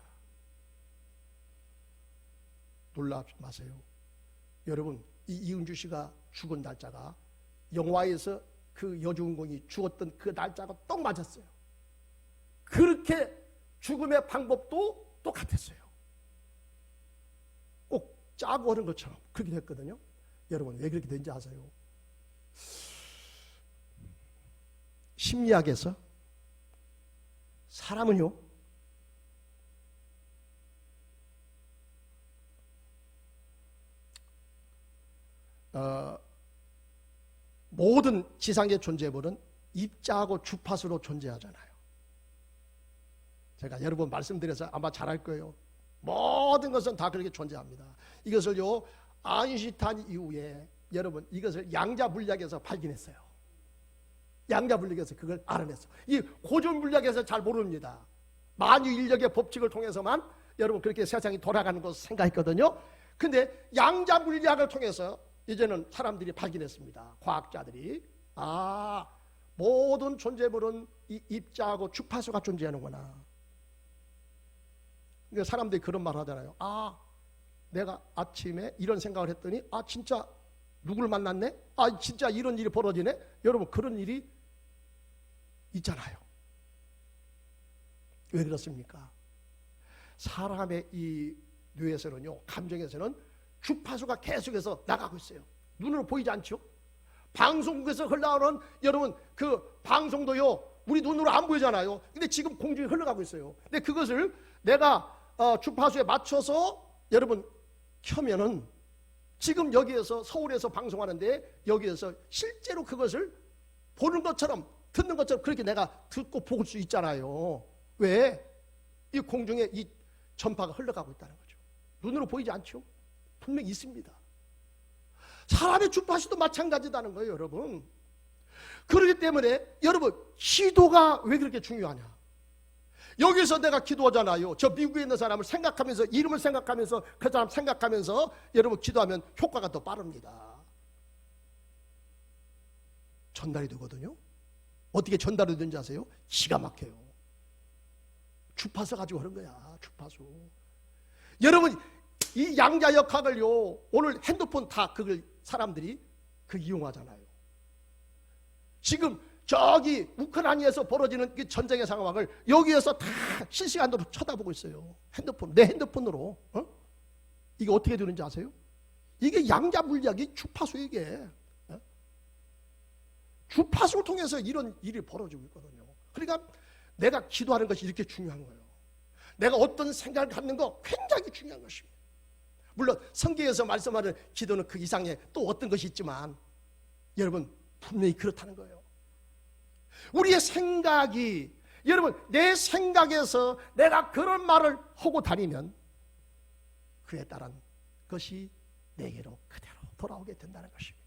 Speaker 1: 놀라지 마세요. 여러분 이 이은주 씨가 죽은 날짜가 영화에서 그 여주인공이 죽었던 그 날짜가 딱 맞았어요. 그렇게 죽음의 방법도 똑같았어요. 꼭 짜고 하는 것처럼 그렇게 됐거든요. 여러분 왜 그렇게 된지 아세요? 심리학에서 사람은요, 모든 지상의 존재물은 입자하고 주파수로 존재하잖아요. 제가 여러 번 말씀드려서 아마 잘 알 거예요. 모든 것은 다 그렇게 존재합니다. 이것을요, 아인슈타인 이후에 여러분 이것을 양자 물리학에서 발견했어요. 양자 물리학에서 그걸 알아냈어. 이 고전 물리학에서 잘 모릅니다. 만유 인력의 법칙을 통해서만 여러분 그렇게 세상이 돌아가는 것을 생각했거든요. 근데 양자 물리학을 통해서 이제는 사람들이 발견했습니다. 과학자들이. 모든 존재물은 이 입자하고 주파수가 존재하는구나. 그러니까 사람들이 그런 말 하잖아요. 내가 아침에 이런 생각을 했더니 진짜 누구를 만났네? 진짜 이런 일이 벌어지네? 여러분 그런 일이 있잖아요. 왜 그렇습니까? 사람의 이 뇌에서는요, 감정에서는 주파수가 계속해서 나가고 있어요. 눈으로 보이지 않죠? 방송국에서 흘러오는 여러분 그 방송도요, 우리 눈으로 안 보이잖아요. 근데 지금 공중에 흘러가고 있어요. 근데 그것을 내가 주파수에 맞춰서 여러분 켜면은 지금 여기에서 서울에서 방송하는데 여기에서 실제로 그것을 보는 것처럼 듣는 것처럼 그렇게 내가 듣고 볼 수 있잖아요. 왜? 이 공중에 이 전파가 흘러가고 있다는 거죠. 눈으로 보이지 않죠? 분명히 있습니다. 사람의 주파수도 마찬가지다는 거예요, 여러분. 그렇기 때문에 여러분 기도가 왜 그렇게 중요하냐? 여기서 내가 기도하잖아요. 저 미국에 있는 사람을 생각하면서, 이름을 생각하면서, 그 사람 생각하면서 여러분 기도하면 효과가 더 빠릅니다. 전달이 되거든요. 어떻게 전달이 되는지 아세요? 기가 막혀요. 주파수 가지고 하는 거야. 주파수. 여러분 이 양자역학을요, 오늘 핸드폰 다 그걸 사람들이 이용하잖아요. 지금 저기 우크라이나에서 벌어지는 그 전쟁의 상황을 여기에서 다 실시간으로 쳐다보고 있어요. 내 핸드폰으로. 이게 어떻게 되는지 아세요? 이게 양자 물리학이 주파수, 이게 주파수를 통해서 이런 일이 벌어지고 있거든요. 그러니까 내가 기도하는 것이 이렇게 중요한 거예요. 내가 어떤 생각을 갖는 거 굉장히 중요한 것입니다. 물론 성경에서 말씀하는 기도는 그 이상의 또 어떤 것이 있지만 여러분 분명히 그렇다는 거예요. 우리의 생각이, 여러분 내 생각에서 내가 그런 말을 하고 다니면 그에 따른 것이 내게로 그대로 돌아오게 된다는 것입니다.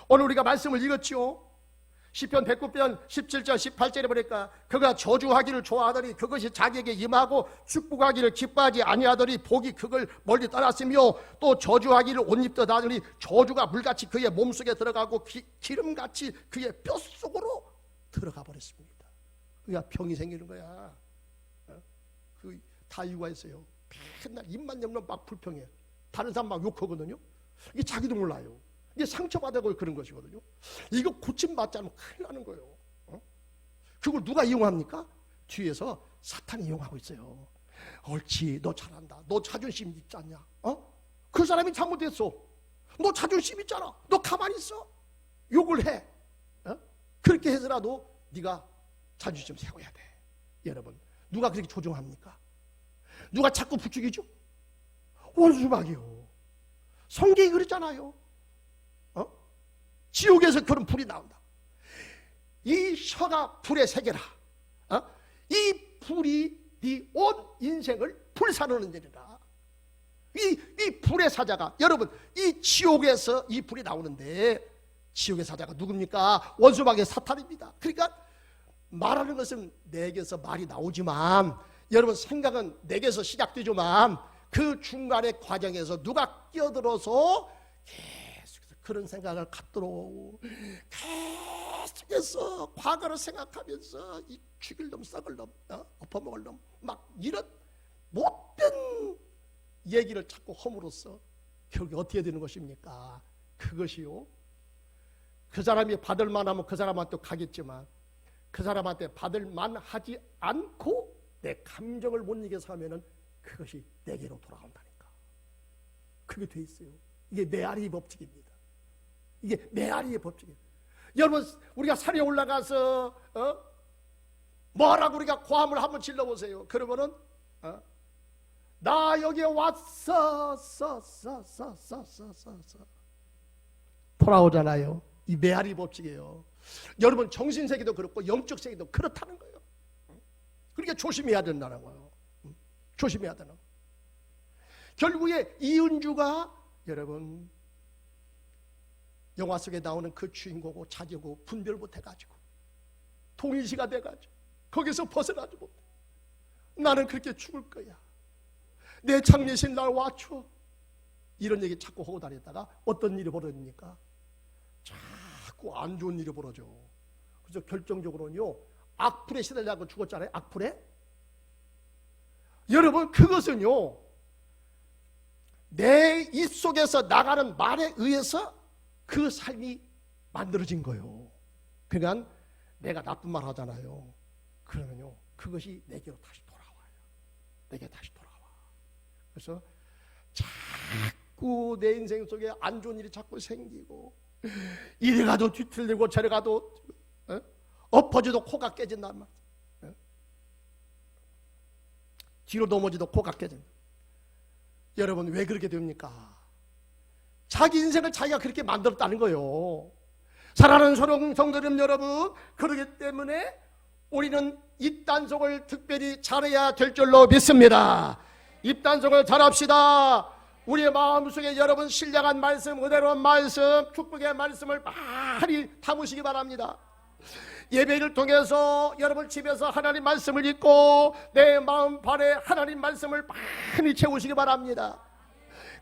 Speaker 1: 오늘 우리가 말씀을 읽었죠. 시편 109편 17절 18절에 보니까 그가 저주하기를 좋아하더니 그것이 자기에게 임하고 축복하기를 기뻐하지 아니하더니 복이 그걸 멀리 떠났으며 또 저주하기를 옷 입듯 하더니 저주가 물같이 그의 몸속에 들어가고 기름같이 그의 뼛속으로 들어가 버렸습니다. 그러니까 병이 생기는 거야. 그 다 이유가 있어요. 맨날 입만 열면 막 불평해. 다른 사람 막 욕하거든요. 이게 자기도 몰라요. 이게 상처받아고 그런 것이거든요. 이거 고침받지 않으면 큰일 나는 거예요. 그걸 누가 이용합니까? 뒤에서 사탄이 이용하고 있어요. 옳지, 너 잘한다. 너 자존심 있지 않냐? 그 사람이 잘못했어. 너 자존심 있잖아. 너 가만히 있어. 욕을 해. 그렇게 해서라도 네가 자존심 세워야 돼. 여러분, 누가 그렇게 조종합니까? 누가 자꾸 부추기죠? 원수막이요. 성경이 그랬잖아요. 지옥에서 그런 불이 나온다. 이 혀가 불의 세계라. 이 불이 네 온 인생을 불사르는 일이라. 이 불의 사자가, 여러분 이 지옥에서 이 불이 나오는데 지옥의 사자가 누굽니까? 원수막의 사탄입니다. 그러니까 말하는 것은 내게서 말이 나오지만, 여러분 생각은 내게서 시작되지만 그 중간의 과정에서 누가 끼어들어서 계속해서 그런 생각을 갖도록 계속해서 과거를 생각하면서 이 죽일 놈, 썩을 놈, 엎어먹을 놈, 막 이런 못된 얘기를 자꾸 함으로써 결국에 어떻게 되는 것입니까? 그것이요, 그 사람이 받을 만하면 그 사람한테 가겠지만 그 사람한테 받을 만하지 않고 내 감정을 못 이겨서 하면은 그것이 내게로 돌아온다니까. 그게 돼 있어요. 이게 메아리의 법칙입니다. 이게 메아리의 법칙이에요. 여러분 우리가 산에 올라가서 뭐라고 우리가 고함을 한번 질러보세요. 그러면은 나 여기에 왔어. 돌아오잖아요. 이 메아리 법칙이에요. 여러분 정신세계도 그렇고 영적 세계도 그렇다는 거예요. 그러니까 조심해야 된다는 거예요. 조심해야 되는 거예요. 결국에 이은주가 여러분 영화 속에 나오는 그 주인공하고 자기하고 분별 못해가지고 동일시가 돼가지고 거기서 벗어나지 못해. 나는 그렇게 죽을 거야. 내 장례식 날 와줘. 이런 얘기 자꾸 하고 다녔다가 어떤 일이 벌어집니까? 자꾸 안 좋은 일이 벌어져. 그래서 결정적으로는요 악플에 시달려서 죽었잖아요. 악플에. 여러분 그것은요 내 입속에서 나가는 말에 의해서 그 삶이 만들어진 거예요. 그러니까 내가 나쁜 말 하잖아요. 그러면요 그것이 내게로 다시 돌아와요. 내게 다시 돌아와. 그래서 자꾸 내 인생 속에 안 좋은 일이 자꾸 생기고 이리 가도 뒤틀리고 저리 가도 엎어져도 코가 깨진단 말이야. 뒤로 넘어져도 코가 깨진다. 여러분 왜 그렇게 됩니까? 자기 인생을 자기가 그렇게 만들었다는 거예요. 사랑하는 성도님 여러분, 그렇기 때문에 우리는 입단속을 특별히 잘해야 될 줄로 믿습니다. 입단속을 잘합시다. 우리의 마음속에 여러분 신령한 말씀, 은혜로운 말씀, 축복의 말씀을 많이 담으시기 바랍니다. 예배를 통해서 여러분 집에서 하나님 말씀을 읽고 내 마음 발에 하나님 말씀을 많이 채우시기 바랍니다.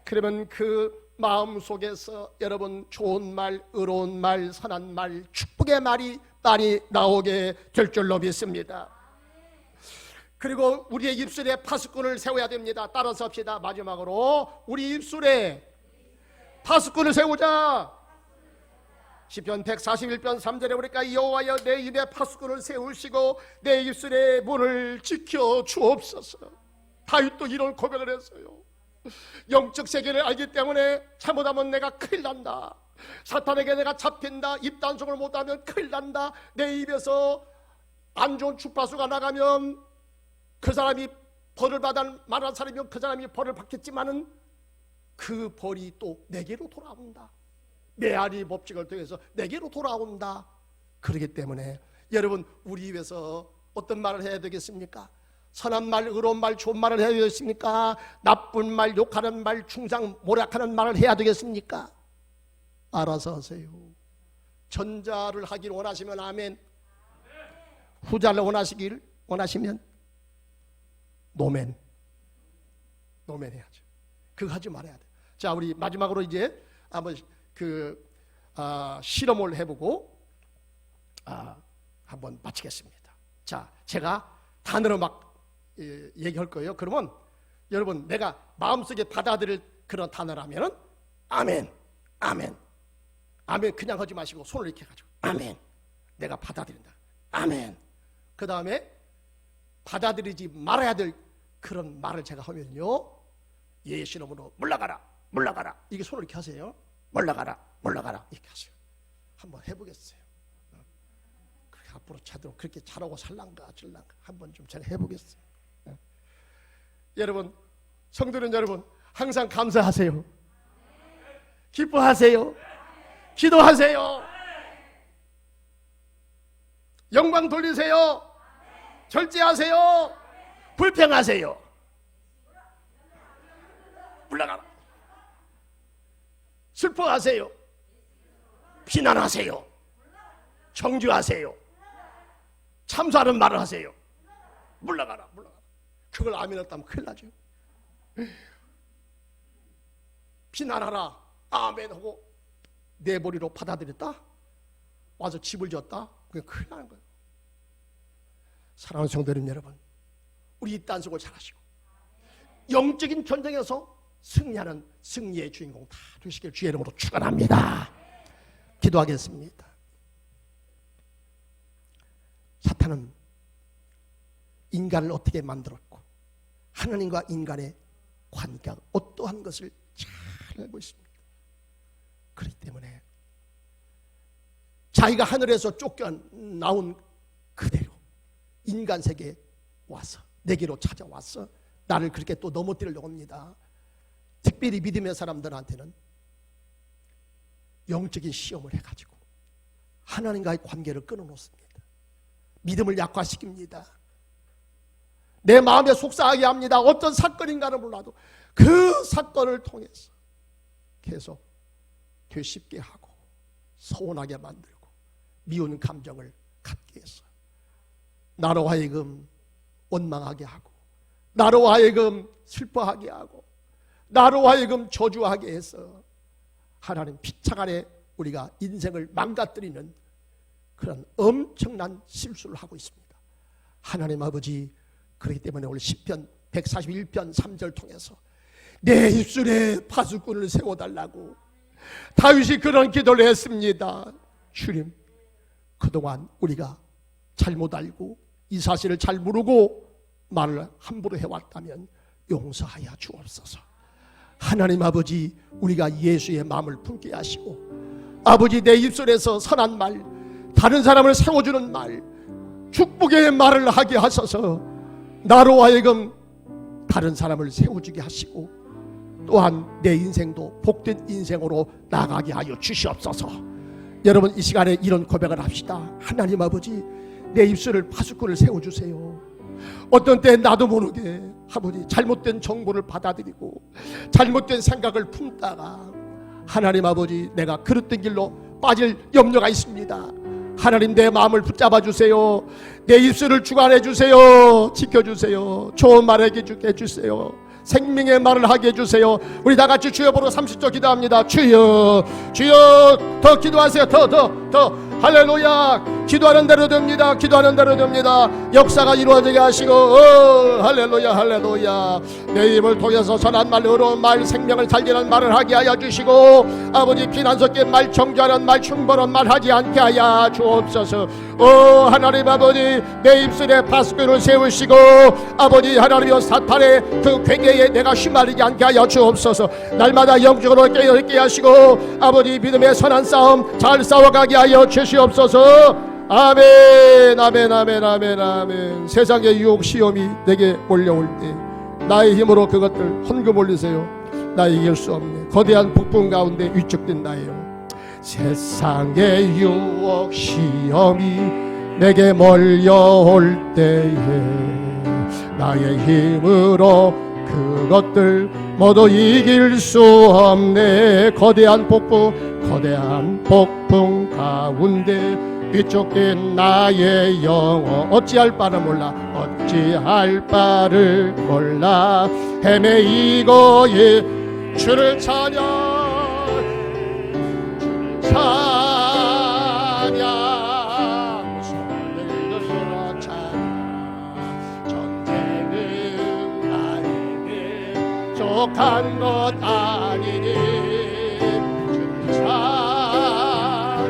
Speaker 1: 그러면 그 마음 속에서 여러분 좋은 말, 의로운 말, 선한 말, 축복의 말이 많이 나오게 될 줄로 믿습니다. 그리고 우리의 입술에 파수꾼을 세워야 됩니다. 따라서 합시다. 마지막으로 우리 입술에 파수꾼을 세우자. 시편 141편 3절에 보니까 여호와여 내 입에 파수꾼을 세우시고 내 입술의 문을 지켜 주옵소서. 다윗도 이런 고백을 했어요. 영적 세계를 알기 때문에 잘못하면 내가 큰일 난다. 사탄에게 내가 잡힌다. 입단속을 못하면 큰일 난다. 내 입에서 안 좋은 주파수가 나가면 그 사람이 벌을 받아 말한 사람이면 그 사람이 벌을 받겠지만은 그 벌이 또 내게로 돌아온다. 메아리 법칙을 통해서 내게로 돌아온다. 그렇기 때문에 여러분 우리 입에서 어떤 말을 해야 되겠습니까? 선한 말, 의로운 말, 좋은 말을 해야 되겠습니까? 나쁜 말, 욕하는 말, 충상, 모략하는 말을 해야 되겠습니까? 알아서 하세요. 전자를 하길 원하시면 아멘. 후자를 원하시면 노멘. 노멘 해야죠. 그거 하지 말아야 돼. 자, 우리 마지막으로 이제 한번 실험을 해보고 한번 마치겠습니다. 자, 제가 단어로 막 얘기할 거예요. 그러면 여러분 내가 마음속에 받아들일 그런 단어라면은 아멘, 아멘, 아멘 그냥 하지 마시고 손을 이렇게 가지고 아멘. 내가 받아들인다. 아멘. 그 다음에 받아들이지 말아야 될 그런 말을 제가 하면요, 예수 이름으로 물러가라, 물러가라. 이게 손을 이렇게 하세요. 물러가라, 물러가라 이렇게 하세요. 한번 해보겠어요. 그렇게 앞으로 차도록 그렇게 잘하고 살란가 줄란가 한번 좀 제가 해보겠어요. 여러분, 성도는 여러분 항상 감사하세요. 기뻐하세요. 기도하세요. 영광 돌리세요. 절제하세요. 불평하세요. 물러가라. 슬퍼하세요. 비난하세요. 정죄하세요. 참소하는 말을 하세요. 물러가라, 물러가라. 그걸 아멘했다면 큰일 나죠. 비난하라, 아멘 하고 내 머리로 받아들였다? 와서 집을 지었다? 그게 큰일 나는 거예요. 사랑하는 성도님 여러분, 우리 입단속을 잘하시고 영적인 전쟁에서 승리하는 승리의 주인공 다 되시길 주의 이름으로 축원합니다. 기도하겠습니다. 사탄은 인간을 어떻게 만들었고 하나님과 인간의 관계가 어떠한 것을 잘 알고 있습니다. 그렇기 때문에 자기가 하늘에서 쫓겨나온 그대로 인간 세계에 와서 내게로 찾아와서 나를 그렇게 또 넘어뜨리려고 합니다. 특별히 믿음의 사람들한테는 영적인 시험을 해가지고 하나님과의 관계를 끊어놓습니다. 믿음을 약화시킵니다. 내 마음에 속상하게 합니다. 어떤 사건인가는 몰라도 그 사건을 통해서 계속 되씹게 하고 서운하게 만들고 미운 감정을 갖게 해서 나로 하여금 원망하게 하고 나로 하여금 슬퍼하게 하고 나로 하여금 저주하게 해서 하나님 피차 아래 우리가 인생을 망가뜨리는 그런 엄청난 실수를 하고 있습니다. 하나님 아버지, 그렇기 때문에 오늘 시편 141편 3절 통해서 내 입술에 파수꾼을 세워달라고 다윗이 그런 기도를 했습니다. 주님, 그동안 우리가 잘못 알고 이 사실을 잘 모르고 말을 함부로 해왔다면 용서하여 주옵소서. 하나님 아버지, 우리가 예수의 마음을 품게 하시고 아버지, 내 입술에서 선한 말, 다른 사람을 세워주는 말, 축복의 말을 하게 하셔서 나로 하여금 다른 사람을 세워주게 하시고 또한 내 인생도 복된 인생으로 나가게 하여 주시옵소서. 여러분, 이 시간에 이런 고백을 합시다. 하나님 아버지, 내 입술을 파수꾼을 세워주세요. 어떤 때 나도 모르게 아버지 잘못된 정보를 받아들이고 잘못된 생각을 품다가 하나님 아버지, 내가 그릇된 길로 빠질 염려가 있습니다. 하나님, 내 마음을 붙잡아 주세요. 내 입술을 주관해 주세요. 지켜주세요. 좋은 말 해주게 해주세요. 생명의 말을 하게 해주세요. 우리 다 같이 주여 보러 30초 기도합니다. 주여, 주여. 더 기도하세요. 더 할렐루야. 기도하는 대로 됩니다. 기도하는 대로 됩니다. 역사가 이루어지게 하시고 할렐루야, 할렐루야. 내 입을 통해서 선한 말, 의로운 말, 생명을 살리는 말을 하게 하여 주시고 아버지, 비난 섞인 말, 정죄하는 말, 흉보는 말 하지 않게 하여 주옵소서. 하나님 아버지, 내 입술에 파수꾼을 세우시고 아버지 하나님이여, 사탄의 그 괴계에 내가 휘말리지 않게 하여 주옵소서. 날마다 영적으로 깨어있게 하시고 아버지, 믿음의 선한 싸움 잘 싸워가게 하여 주시옵소서. 아멘, 아멘, 아멘, 아멘, 아멘. 세상의 유혹 시험이 내게 몰려올 때 나의 힘으로 그것들 헌금 올리세요. 나 이길 수 없네. 거대한 폭풍 가운데 위축된다예요. 세상의 유혹 시험이 내게 몰려올 때에 나의 힘으로 그것들 모두 이길 수 없네. 거대한 폭풍 가운데 위축된 나의 영혼, 어찌할 바를 몰라, 어찌할 바를 몰라. 헤매이고 주를 찬양, 손을 들어 찬양. 전쟁은 나에게 속한 것 아니니 주를 찬양.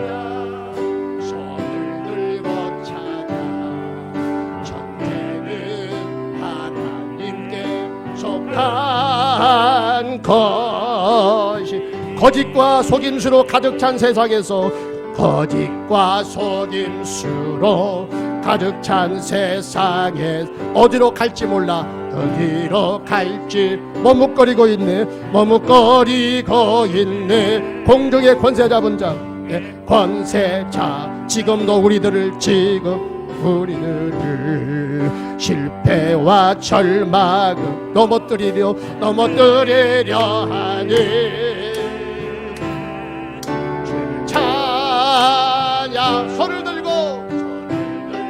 Speaker 1: 속한 것이 거짓과 속임수로 가득 찬 세상에서, 거짓과 속임수로 가득 찬 세상에 어디로 갈지 몰라, 어디로 갈지 머뭇거리고 있네. 공중의 권세 잡은 자, 권세자, 지금도 우리들을 실패와 절망을 넘어뜨리려 하니 주를 찬양. 손을